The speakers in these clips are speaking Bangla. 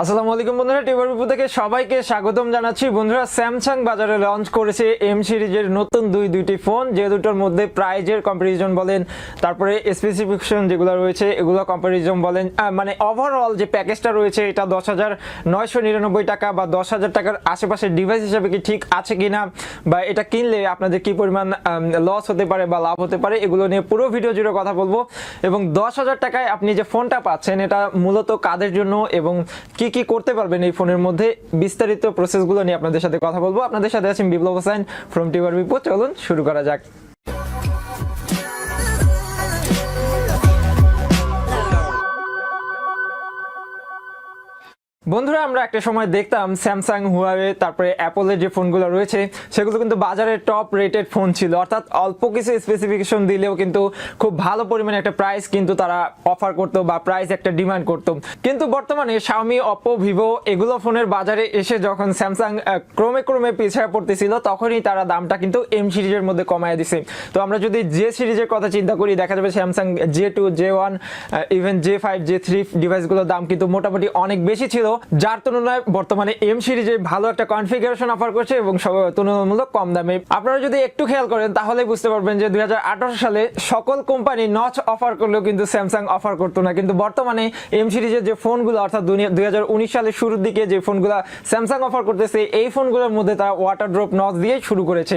আসসালামু আলাইকুম বন্ধুরা, টিউবার বিপু থেকে সবাইকে স্বাগতম জানাচ্ছি। বন্ধুরা, স্যামসাং বাজারে লঞ্চ করেছে এম সিরিজের নতুন দুইটি ফোন, যে দুটোর মধ্যে প্রাইজের কম্পারিজন বলেন, তারপরে স্পেসিফিকেশন যেগুলো রয়েছে এগুলো কম্পারিজন বলেন, মানে ওভারঅল যে প্যাকেজটা রয়েছে এটা 10,999 টাকা বা 10,000 টাকার আশেপাশে ডিভাইস হিসাবে কি ঠিক আছে কিনা, বা এটা কিনলে আপনাদের কি পরিমাণ লস হতে পারে বা লাভ হতে পারে, এগুলো নিয়ে পুরো ভিডিও জুড়ে কথা বলবো। এবং 10,000 টাকায় আপনি যে ফোনটা পাচ্ছেন এটা মূলত কাদের জন্য এবং কি কি করতে পারবেন এই ফোনের মধ্যে, বিস্তারিত প্রসেসগুলো নিয়ে আপনাদের সাথে কথা বলবো। আপনাদের সাথে আছি বিপ্লব ফ্রম টিউবার বিপু। চলুন শুরু করা যাক। বন্ধুরা, আমরা একটা সময় দেখতাম স্যামসাং, হুয়াওয়ে, তারপরে অ্যাপলের যে ফোনগুলো রয়েছে সেগুলো কিন্তু বাজারে টপ রেটেড ফোন ছিল, অর্থাৎ অল্প কিছু স্পেসিফিকেশন দিলেও কিন্তু খুব ভালো পরিমাণে একটা প্রাইস কিন্তু তারা অফার করতো বা প্রাইস একটা ডিমান্ড করতো। কিন্তু বর্তমানে শাওমি, অপো, ভিভো এগুলো ফোনের বাজারে এসে যখন স্যামসাং ক্রমে পিছিয়ে পড়তেছিল, তখনই তারা দামটা কিন্তু এম সিরিজের মধ্যে কমায় দিছে। তো আমরা যদি জে সিরিজের কথা চিন্তা করি, দেখা যাবে Samsung J2, J1, even J5, J3 ডিভাইসগুলোর দাম কিন্তু মোটামুটি অনেক বেশি ছিল, যার তুলনায় বর্তমানে এম সিরিজে ভালো একটা কনফিগারেশন অফার করছে এবং তুলনামূলক কম দামে। আপনারা যদি একটু খেয়াল করেন তাহলে বুঝতে পারবেন যে 2018 সালে সকল কোম্পানি নচ অফার করলেও কিন্তু স্যামসাং অফার করতো না, কিন্তু বর্তমানে এম সিরিজের যে ফোনগুলো, অর্থাৎ 2019 সালের শুরুর দিকে যে ফোনগুলো স্যামসাং অফার করতেছে, এই ফোনগুলোর মধ্যে তারা ওয়াটার ড্রপ নচ দিয়ে শুরু করেছে।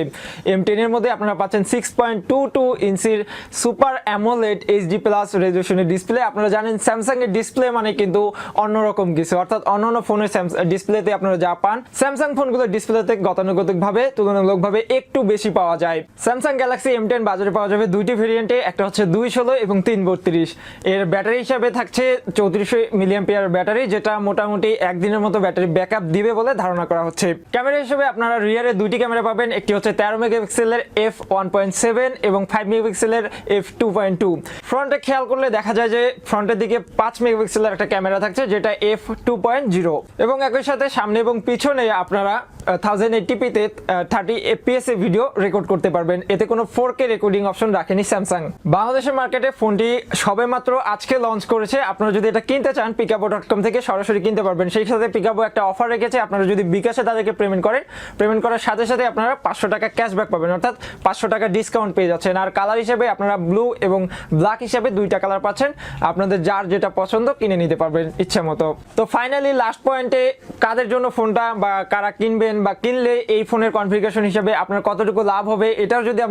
M10 এর মধ্যে আপনারা পাচ্ছেন 6.22 ইঞ্চির সুপার অ্যামোলেড HD প্লাস রেজোলিউশনের ডিসপ্লে। আপনারা জানেন স্যামসাং এর ডিসপ্লে মানে কিন্তু অন্যরকম কিছু, অর্থাৎ অন্যান্য ফোনের ডিসপ্লেতে আপনারা যা পান স্যামসাং ফোনগুলোর ডিসপ্লেতে গতানুগতিকভাবে তুলনামূলকভাবে একটু বেশি পাওয়া যায়। স্যামসাং গ্যালাক্সি M10 বাজারে পাওয়া যাবে দুইটি ভেরিয়েন্টে, একটা হচ্ছে 216 এবং 332। এর ব্যাটারি হিসাবে থাকছে 3400 মিলিঅ্যাম্পিয়ার ব্যাটারি, যেটা মোটামুটি একদিনের মতো ব্যাটারি ব্যাকআপ দিবে বলে ধারণা করা হচ্ছে। ক্যামেরা হিসেবে আপনারা রিয়ারে দুইটি ক্যামেরা পাবেন, একটি হচ্ছে 13 মেগাপিক্সেলের f1.7 এবং 5 মেগাপিক্সেলের f2.2। ফ্রন্টে খেয়াল করলে দেখা যায় যে ফ্রন্টের দিকে 5 মেগাপিক্সেলের একটা ক্যামেরা থাকছে যেটা f2.0, এবং একই সাথে সামনে এবং পিছনে আপনারা 1080p তে 30 fps এ ভিডিও রেকর্ড করতে পারবেন। এতে কোনো 4K রেকর্ডিং অপশন রাখেনি স্যামসাং। বাংলাদেশের মার্কেটে ফোনটি সবেমাত্র আজকে লঞ্চ করেছে। আপনারা যদি এটা কিনতে চান picapo.com থেকে সরাসরি কিনতে পারবেন। সেই সাথে পিকাবো একটা অফার রেখেছে, আপনারা যদি বিকাশে তাদেরকে পেমেন্ট করেন, পেমেন্ট করার সাথে সাথে আপনারা 500 টাকা ক্যাশব্যাক পাবেন, অর্থাৎ 500 টাকা ডিসকাউন্ট পেয়ে যাচ্ছেন। আর কালার হিসেবে আপনারা ব্লু এবং ব্ল্যাক হিসেবে দুইটা কালার পাচ্ছেন, আপনাদের যার যেটা পছন্দ কিনে নিতে পারবেন ইচ্ছে মতো। তো ফাইনালি লাস্ট পয়েন্টে কাদের জন্য ফোনটা বা কারা কিনবেন বা কিনলে এই ফোনের কনফিগারেশন হিসেবে আপনার কতটুকু লাভ হবে, এটাও যদি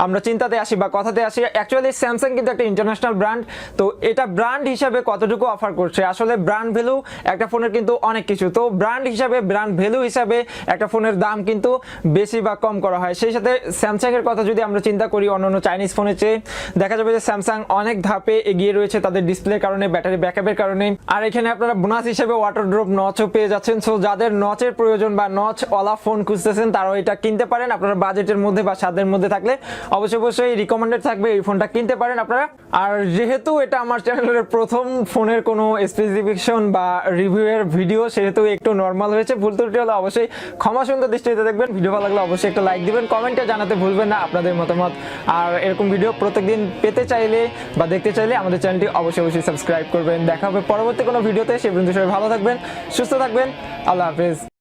আমরা চিন্তাতে আসি বা কথাতে আসি। অ্যাকচুয়ালি স্যামসাং কিন্তু একটা ইন্টারন্যাশনাল ব্র্যান্ড, তো এটা ব্র্যান্ড হিসাবে কতটুকু অফার করছে, আসলে ব্র্যান্ড ভ্যালু একটা ফোনের কিন্তু অনেক কিছু। তো ব্র্যান্ড হিসাবে, ব্র্যান্ড ভ্যালু হিসাবে একটা ফোনের দাম কিন্তু বেশি বা কম করা হয়। সেই সাথে স্যামসাং এর কথা যদি আমরা চিন্তা করি অন্যান্য চাইনিজ ফোনের চেয়ে, দেখা যাবে যে স্যামসাং অনেক ধাপে এগিয়ে রয়েছে তাদের ডিসপ্লের কারণে, ব্যাটারি ব্যাকআপের কারণে। আর এখানে আপনারা বোনাস হিসেবে ওয়াটার ড্রপ নচও পেয়ে যাচ্ছেন। সো যাদের নচের প্রয়োজন বা নচ ওয়ালা ফোন খুঁজতেছেন তারাও এটা কিনতে পারেন। আপনারা বাজেটের মধ্যে বা স্বাদের মধ্যে থাকলে অবশ্যই রিকমেন্ডেড থাকবে এই ফোনটা কিনতে পারেন আপনারা। আর যেহেতু এটা আমার চ্যানেলের প্রথম ফোনের কোনো স্পেসিফিকেশন বা রিভিউয়ের ভিডিও, সেহেতু একটু নর্মাল হয়েছে, ভুল ত্রুটি হলে অবশ্যই ক্ষমা সুন্দর দৃষ্টিতে দেখবেন। ভিডিও ভালো লাগলে অবশ্যই একটা লাইক দিবেন, কমেন্টে জানাতে ভুলবেন না আপনাদের মতামত। আর এরকম ভিডিও প্রত্যেকদিন পেতে চাইলে বা দেখতে চাইলে আমাদের চ্যানেলটি অবশ্যই সাবস্ক্রাইব করবেন। দেখা হবে পরবর্তী কোনো ভিডিওতে। সে পর্যন্ত সবাই ভালো থাকবেন, সুস্থ থাকবেন। আল্লাহ হাফেজ।